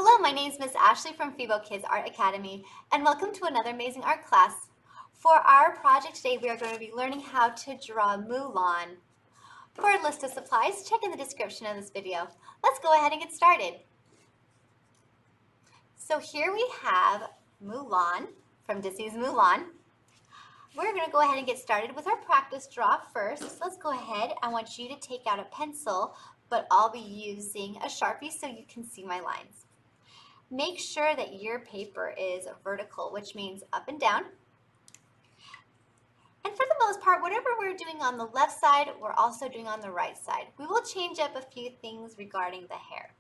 Hello, my name is Miss Ashley from Febo Kids Art Academy, and welcome to another amazing art class. For our project today, we are going to be learning how to draw Mulan. For a list of supplies, check in the description of this video. Let's go ahead and get started. So here we have Mulan from Disney's Mulan. We're going to go ahead and get started with our practice draw first. So let's go ahead. I want you to take out a pencil, but I'll be using a Sharpie so you can see my lines. Make sure that your paper is vertical, which means up and down. And for the most part, whatever we're doing on the left side, we're also doing on the right side. We will change up a few things regarding the hair.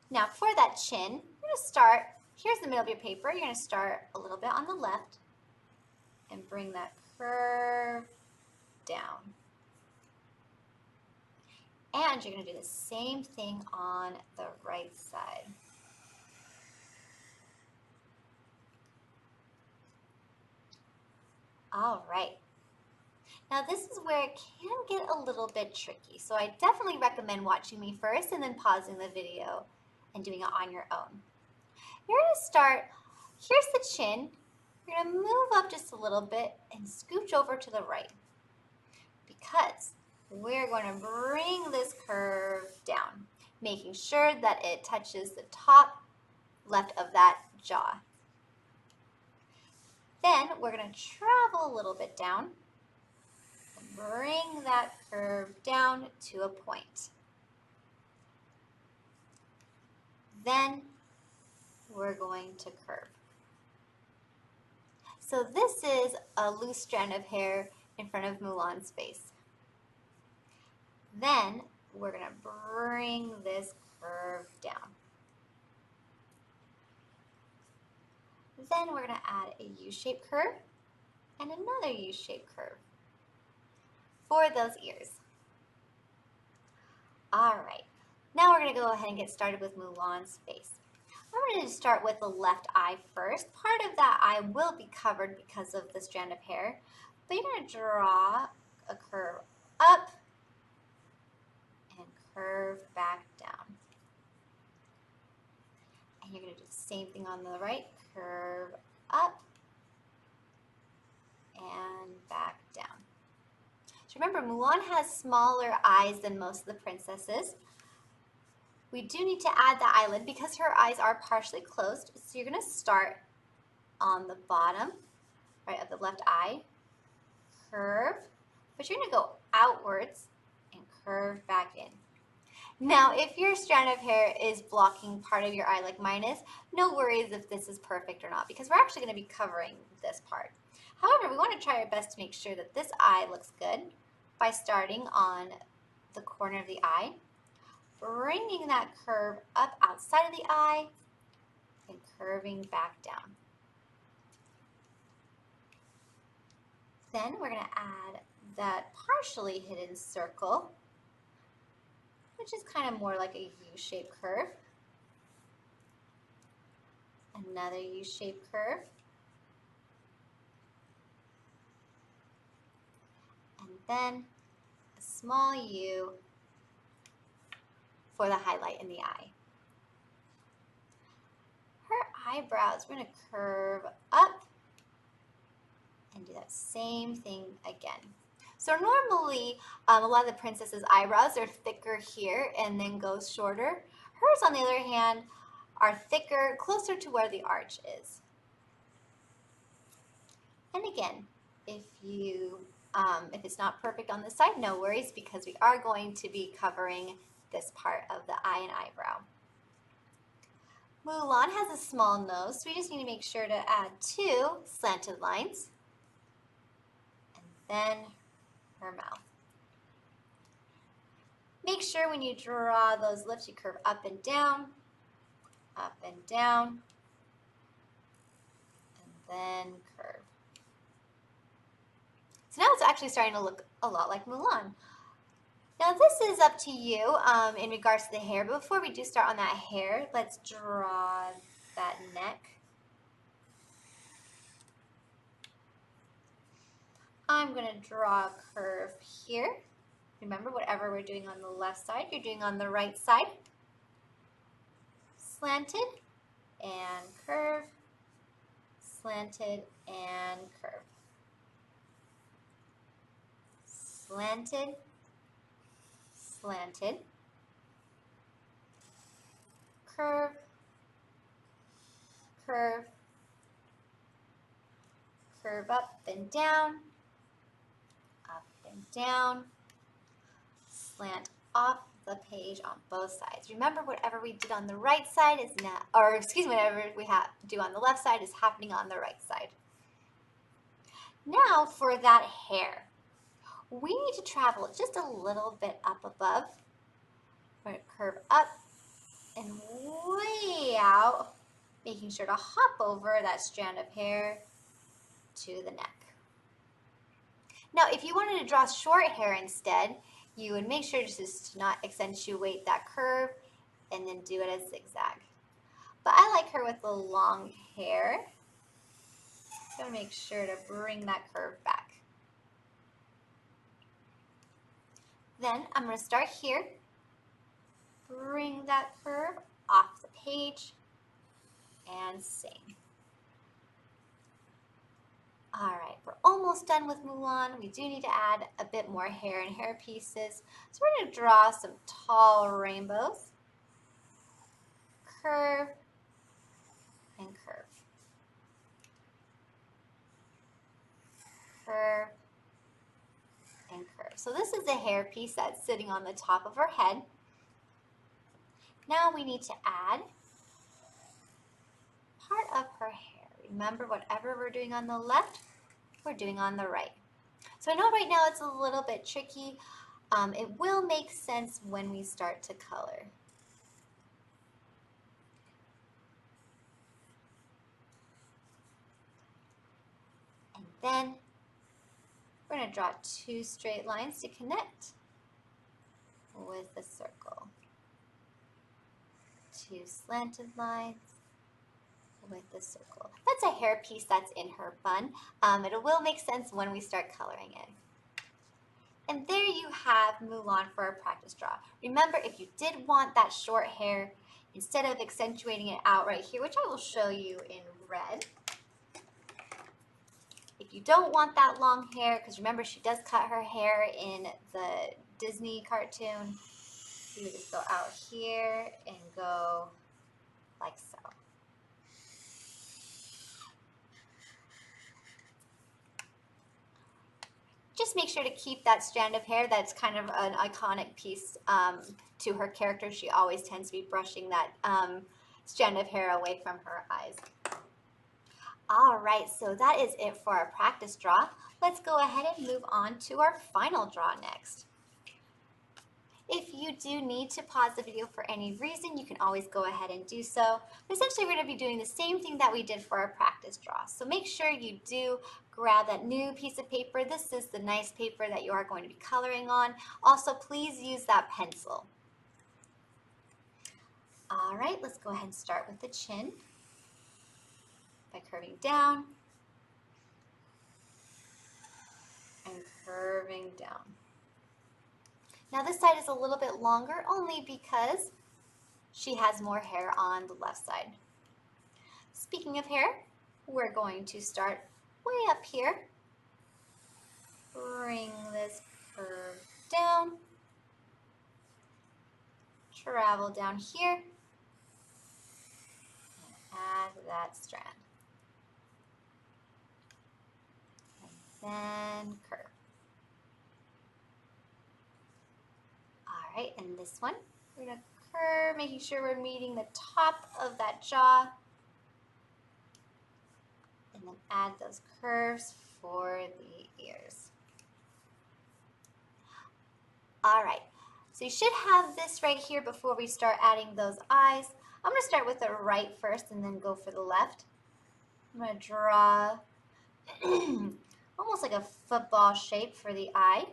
Now for that chin, you're going to start, here's the middle of your paper, you're going to start a little bit on the left and bring that curve down. And you're going to do the same thing on the right side. All right. Now this is where it can get a little bit tricky, so I definitely recommend watching me first and then pausing the video and doing it on your own. You're going to start, here's the chin, you're going to move up just a little bit and scooch over to the right because we're going to bring this curve down, making sure that it touches the top left of that jaw. Then we're going to travel a little bit down, bring that curve down to a point. Then we're going to curve. So this is a loose strand of hair in front of Mulan's face. Then we're going to bring this curve down. Then we're going to add a U-shaped curve and another U-shaped curve for those ears. All right, now we're going to go ahead and get started with Mulan's face. I'm going to start with the left eye first. Part of that eye will be covered because of the strand of hair, but you're going to draw a curve up and curve back down. And you're going to do the same thing on the right. Curve up and back down. So remember, Mulan has smaller eyes than most of the princesses. We do need to add the eyelid because her eyes are partially closed. So you're going to start on the bottom, right, of the left eye, curve, but you're going to go outwards and curve back in. Now, if your strand of hair is blocking part of your eye like mine is, no worries if this is perfect or not, because we're actually going to be covering this part. However, we want to try our best to make sure that this eye looks good by starting on the corner of the eye, bringing that curve up outside of the eye, and curving back down. Then we're going to add that partially hidden circle, which is kind of more like a U-shaped curve. Another U-shaped curve. And then a small U for the highlight in the eye. Her eyebrows, we're going to curve up and do that same thing again. So normally, a lot of the princesses' eyebrows are thicker here and then go shorter. Hers, on the other hand, are thicker, closer to where the arch is. And again, if it's not perfect on this side, no worries, because we are going to be covering this part of the eye and eyebrow. Mulan has a small nose, so we just need to make sure to add 2 slanted lines. And then her mouth. Make sure when you draw those lips, you curve up and down, and then curve. So now it's actually starting to look a lot like Mulan. Now this is up to you in regards to the hair, but before we do start on that hair, let's draw that neck. I'm going to draw a curve here. Remember, whatever we're doing on the left side, you're doing on the right side. slanted and curve, slanted and curve, slanted, slanted, curve, curve, curve up and down, slant off the page on both sides. Remember, whatever we did on the right side is now, or excuse me, whatever we do on the left side is happening on the right side. Now for that hair, we need to travel just a little bit up above. We're going to curve up and way out, making sure to hop over that strand of hair to the neck. Now, if you wanted to draw short hair instead, you would make sure just to not accentuate that curve and then do it as zigzag. But I like her with the long hair. So I'm going to make sure to bring that curve back. Then I'm going to start here, bring that curve off the page, and sing. All right, we're almost done with Mulan. We do need to add a bit more hair and hair pieces. So we're going to draw some tall rainbows. Curve and curve. Curve and curve. So this is a hair piece that's sitting on the top of her head. Now we need to add part of her hair. Remember, whatever we're doing on the left, we're doing on the right. So I know right now it's a little bit tricky. It will make sense when we start to color. And then we're going to draw two straight lines to connect with a circle. Two slanted lines with the circle. That's a hair piece that's in her bun. It will make sense when we start coloring it. And there you have Mulan for our practice draw. Remember, if you did want that short hair, instead of accentuating it out right here, which I will show you in red, if you don't want that long hair, because remember she does cut her hair in the Disney cartoon, you would just go out here and go like so. Just make sure to keep that strand of hair. That's kind of an iconic piece to her character. She always tends to be brushing that strand of hair away from her eyes. All right, so that is it for our practice draw. Let's go ahead and move on to our final draw next. If you do need to pause the video for any reason, you can always go ahead and do so. But essentially, we're going to be doing the same thing that we did for our practice draw. So make sure you do grab that new piece of paper. This is the nice paper that you are going to be coloring on. Also, please use that pencil. All right, let's go ahead and start with the chin by curving down and curving down. Now this side is a little bit longer only because she has more hair on the left side. Speaking of hair, we're going to start way up here. Bring this curve down. Travel down here. And add that strand. And then curve. All right, and this one, we're going to curve, making sure we're meeting the top of that jaw. And then add those curves for the ears. All right, so you should have this right here before we start adding those eyes. I'm going to start with the right first and then go for the left. I'm going to draw almost like a football shape for the eye.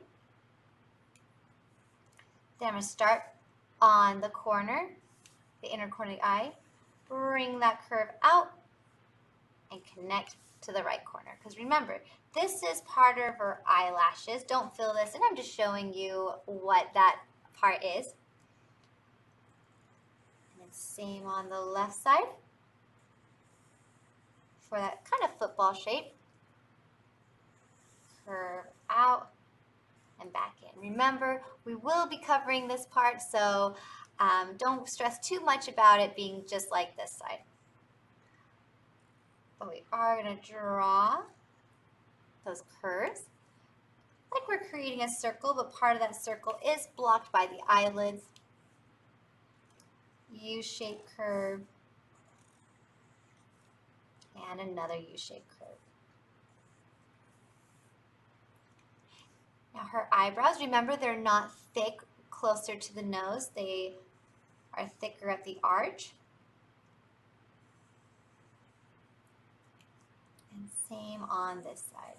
Then I'm going to start on the corner, the inner corner of the eye, bring that curve out, and connect to the right corner. Because remember, this is part of her eyelashes. Don't fill this, and I'm just showing you what that part is. And And same on the left side for that kind of football shape. Curve out and back in. Remember, we will be covering this part, so don't stress too much about it being just like this side. But we are going to draw those curves like we're creating a circle, but part of that circle is blocked by the eyelids. U-shaped curve and another U-shaped curve. Now her eyebrows, remember they're not thick closer to the nose, they are thicker at the arch. And same on this side.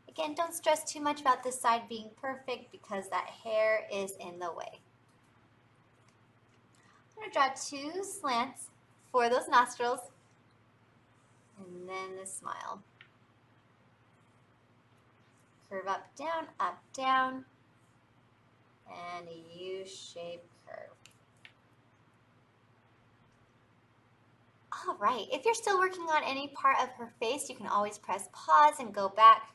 Again, don't stress too much about this side being perfect because that hair is in the way. I'm going to draw 2 slants for those nostrils and then the smile. Curve up, down, and a U-shaped curve. All right, if you're still working on any part of her face, you can always press pause and go back.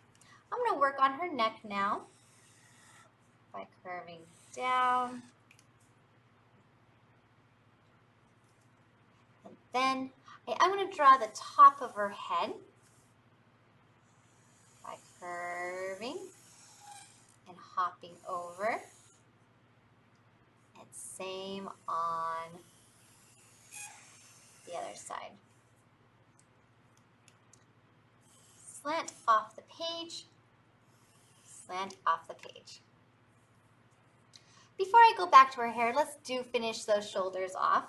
I'm going to work on her neck now by curving down. And then I'm going to draw the top of her head by curving and hopping over. And same on the other side. Slant off the page, slant off the page. Before I go back to her hair, let's finish those shoulders off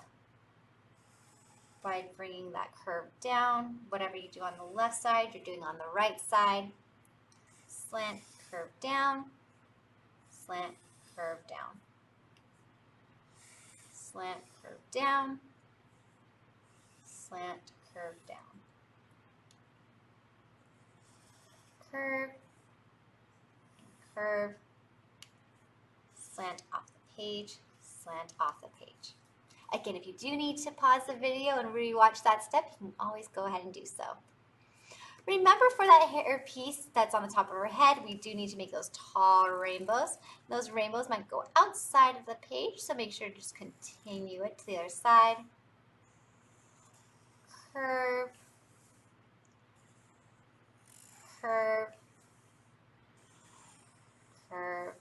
by bringing that curve down. Whatever you do on the left side, you're doing on the right side. Slant, curve down, slant, curve down. Slant, curve down, slant, curve down. Curve, curve, slant off the page, slant off the page. Again, if you do need to pause the video and rewatch that step, you can always go ahead and do so. Remember, for that hair piece that's on the top of her head, we do need to make those tall rainbows. Those rainbows might go outside of the page, so make sure to just continue it to the other side. Curve, curve, curve,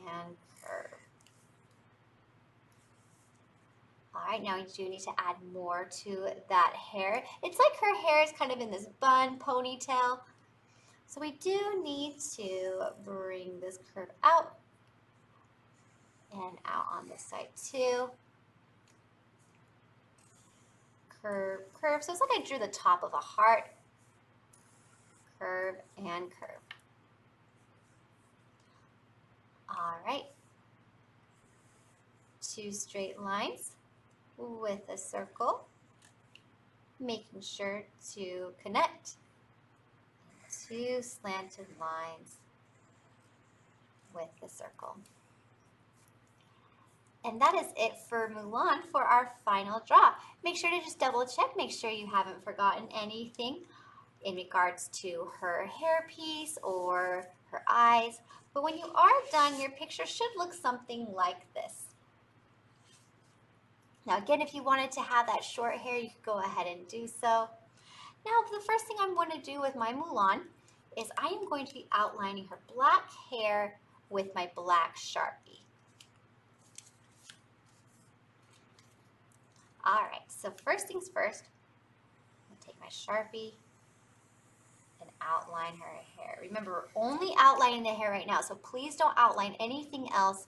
and curve. All right, now we do need to add more to that hair. It's like her hair is kind of in this bun ponytail. So we do need to bring this curve out and out on this side too. Curve, curve. So it's like I drew the top of a heart. Curve and curve. All right. 2 straight lines with a circle, making sure to connect. 2 slanted lines with the circle. And that is it for Mulan for our final draw. Make sure to just double check, make sure you haven't forgotten anything in regards to her hair piece or her eyes. But when you are done, your picture should look something like this. Now again, if you wanted to have that short hair, you could go ahead and do so. Now the first thing I'm going to do with my Mulan is I am going to be outlining her black hair with my black Sharpie. Alright, so first things first, I'm going to take my Sharpie and outline her hair. Remember, we're only outlining the hair right now, so please don't outline anything else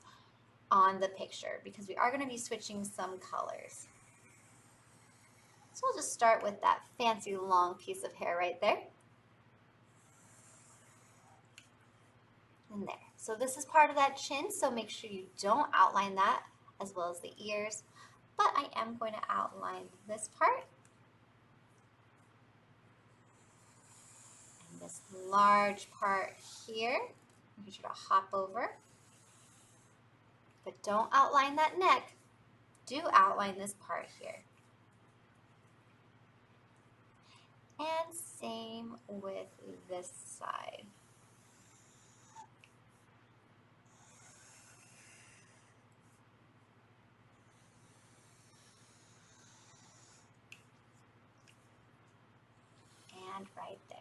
on the picture because we are going to be switching some colors. So we'll just start with that fancy long piece of hair right there. And there. So this is part of that chin, so make sure you don't outline that as well as the ears. But I am going to outline this part. And this large part here. Make sure to hop over. But don't outline that neck. do outline this part here. And same with this side. And right there.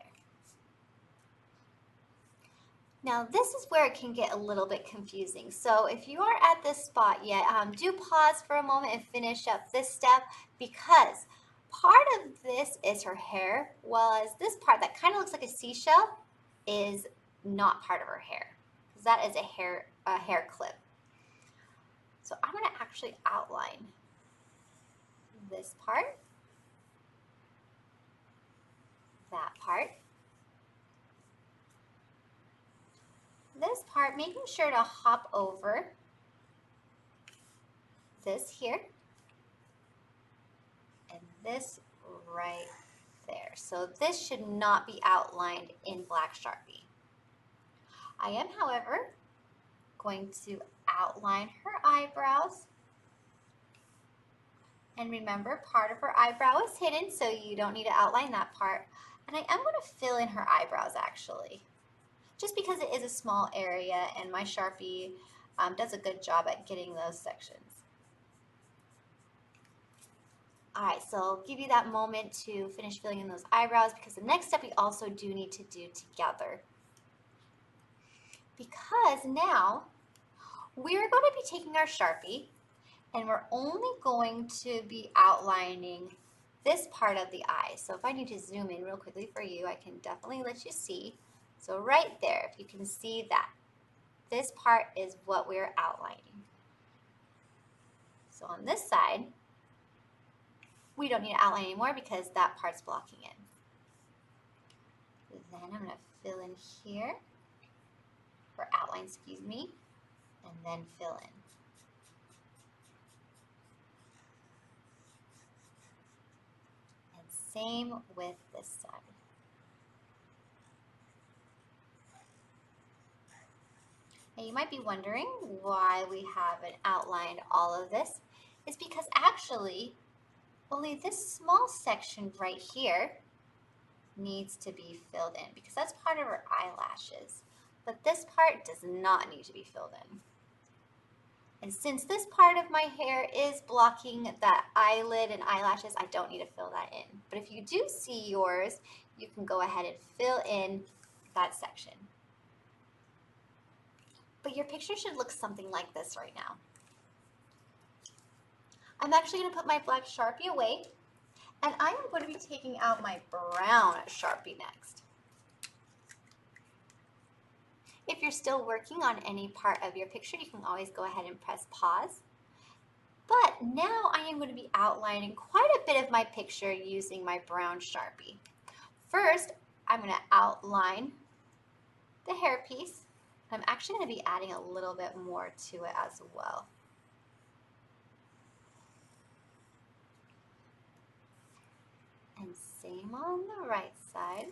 Now this is where it can get a little bit confusing. So if you are at this spot yet, do pause for a moment and finish up this step, because part of this is her hair, whereas this part that kind of looks like a seashell is not part of her hair, because that is a hair clip. So I'm going to actually outline this part, that part, this part, making sure to hop over this here and this right there. So this should not be outlined in black Sharpie. I am, however, going to outline her eyebrows. And remember, part of her eyebrow is hidden, so you don't need to outline that part. And I am going to fill in her eyebrows, actually, just because it is a small area and my Sharpie does a good job at getting those sections. All right, so I'll give you that moment to finish filling in those eyebrows, because the next step we also do need to do together. Because now we're going to be taking our Sharpie and we're only going to be outlining this part of the eye. So if I need to zoom in real quickly for you, I can definitely let you see. So right there, if you can see that, this part is what we're outlining. So on this side, we don't need to outline anymore because that part's blocking it. Then I'm going to fill in here, or outline, excuse me, and then fill in. And same with this side. Now you might be wondering why we haven't outlined all of this. It's because actually only this small section right here needs to be filled in, because that's part of her eyelashes. But this part does not need to be filled in. And since this part of my hair is blocking that eyelid and eyelashes, I don't need to fill that in. But if you do see yours, you can go ahead and fill in that section. But your picture should look something like this right now. I'm actually going to put my black Sharpie away, and I am going to be taking out my brown Sharpie next. If you're still working on any part of your picture, you can always go ahead and press pause. But now I am going to be outlining quite a bit of my picture using my brown Sharpie. First, I'm going to outline the hairpiece. I'm actually going to be adding a little bit more to it as well. And same on the right side.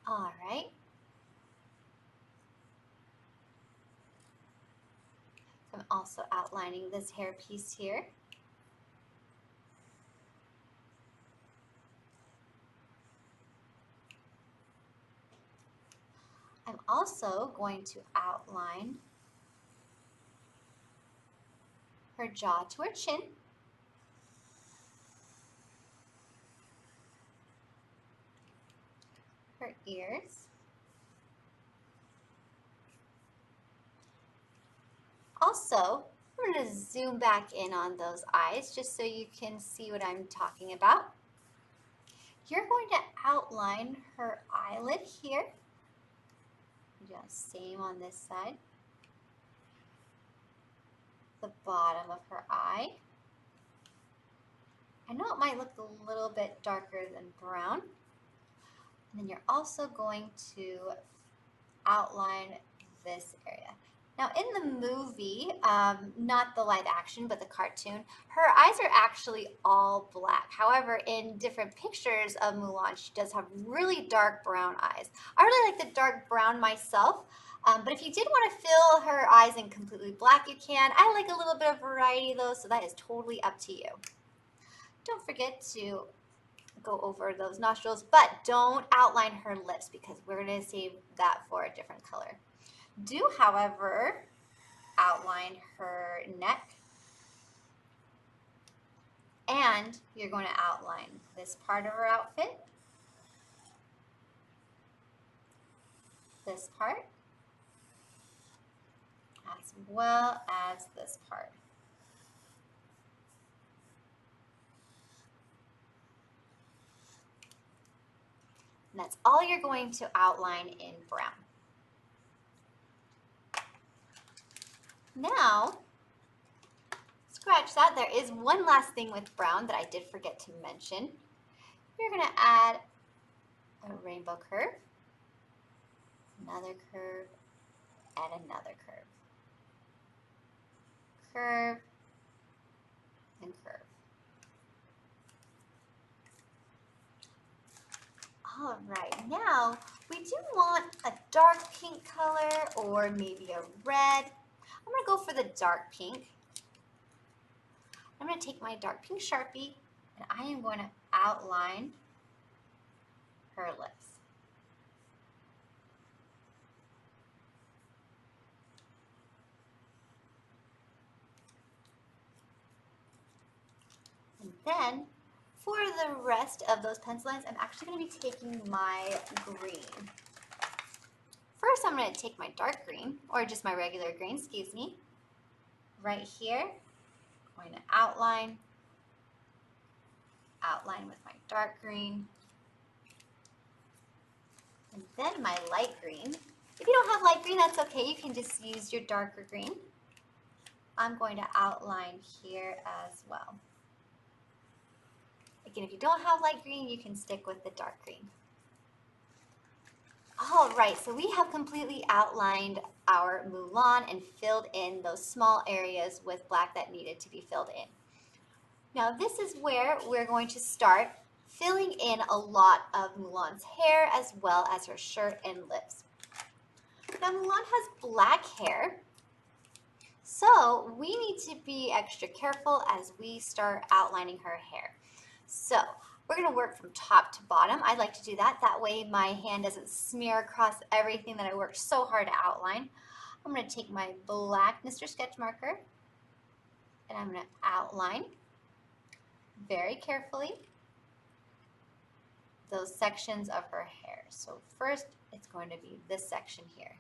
All right. I'm also outlining this hair piece here. I'm also going to outline her jaw to her chin. Her ears. Also, I'm going to zoom back in on those eyes just so you can see what I'm talking about. You're going to outline her eyelid here. Just same on this side. The bottom of her eye. I know it might look a little bit darker than brown. And then you're also going to outline this area. Now in the movie, not the live action, but the cartoon, her eyes are actually all black. However, in different pictures of Mulan, she does have really dark brown eyes. I really like the dark brown myself. But if you did want to fill her eyes in completely black, you can. I like a little bit of variety though, so that is totally up to you. Don't forget to go over those nostrils, but don't outline her lips because we're going to save that for a different color. Do, however, outline her neck, and you're going to outline this part of her outfit, this part, as well as this part. And that's all you're going to outline in brown. Now, scratch that. There is one last thing with brown that I did forget to mention. You're going to add a rainbow curve, another curve, and another curve. Curve, and curve. All right, now we do want a dark pink color or maybe a red. I'm going to go for the dark pink. I'm going to take my dark pink Sharpie and I am going to outline her lips. And then for the rest of those pencil lines, I'm actually going to be taking my green. First, I'm going to take my dark green, or just my regular green, excuse me, right here. I'm going to outline with my dark green, and then my light green. If you don't have light green, that's okay. You can just use your darker green. I'm going to outline here as well. Again, if you don't have light green, you can stick with the dark green. All right, so we have completely outlined our Mulan and filled in those small areas with black that needed to be filled in. Now this is where we're going to start filling in a lot of Mulan's hair as well as her shirt and lips. Now Mulan has black hair, so we need to be extra careful as we start outlining her hair. So we're going to work from top to bottom. I like to do that. That way my hand doesn't smear across everything that I worked so hard to outline. I'm going to take my black Mr. Sketch marker and I'm going to outline very carefully those sections of her hair. So first it's going to be this section here.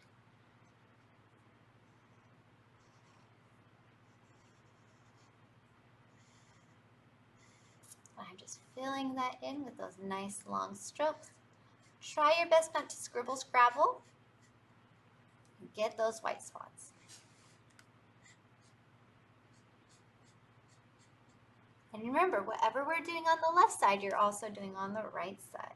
I'm just filling that in with those nice long strokes. Try your best not to scribble scrabble and get those white spots. And remember, whatever we're doing on the left side, you're also doing on the right side.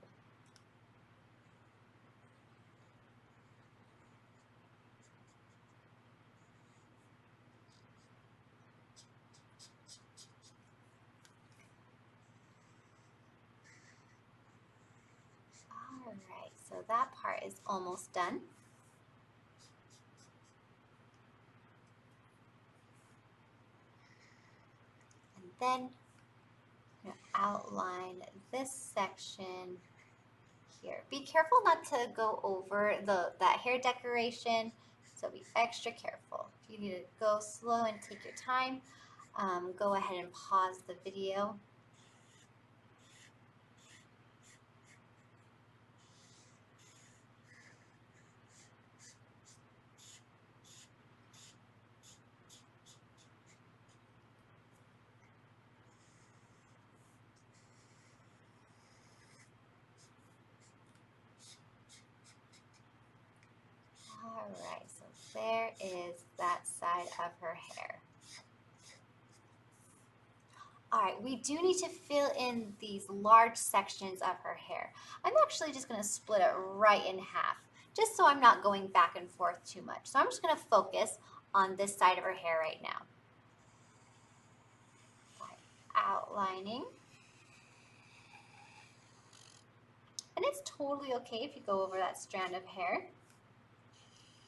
All right, so that part is almost done. And then I'm going to outline this section here. Be careful not to go over that hair decoration, so be extra careful. If you need to go slow and take your time, go ahead and pause the video. All right, so there is that side of her hair. All right, we do need to fill in these large sections of her hair. I'm actually just going to split it right in half, just so I'm not going back and forth too much. So I'm just going to focus on this side of her hair right now. Outlining. And it's totally okay if you go over that strand of hair.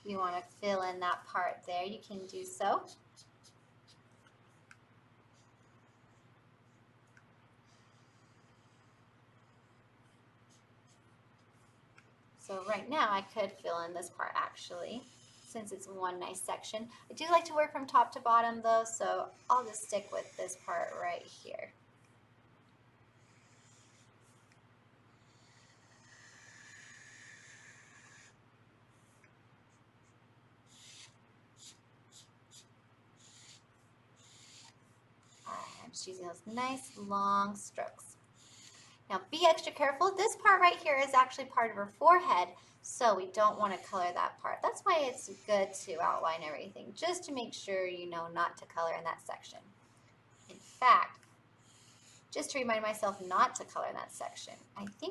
we want to fill in that part there, you can do so. So right now I could fill in this part actually, since it's one nice section. I do like to work from top to bottom though, so I'll just stick with this part right here. I'm just using those nice long strokes. Now be extra careful. This part right here is actually part of her forehead, so we don't want to color that part. That's why it's good to outline everything, just to make sure you know not to color in that section. In fact, just to remind myself not to color in that section, I think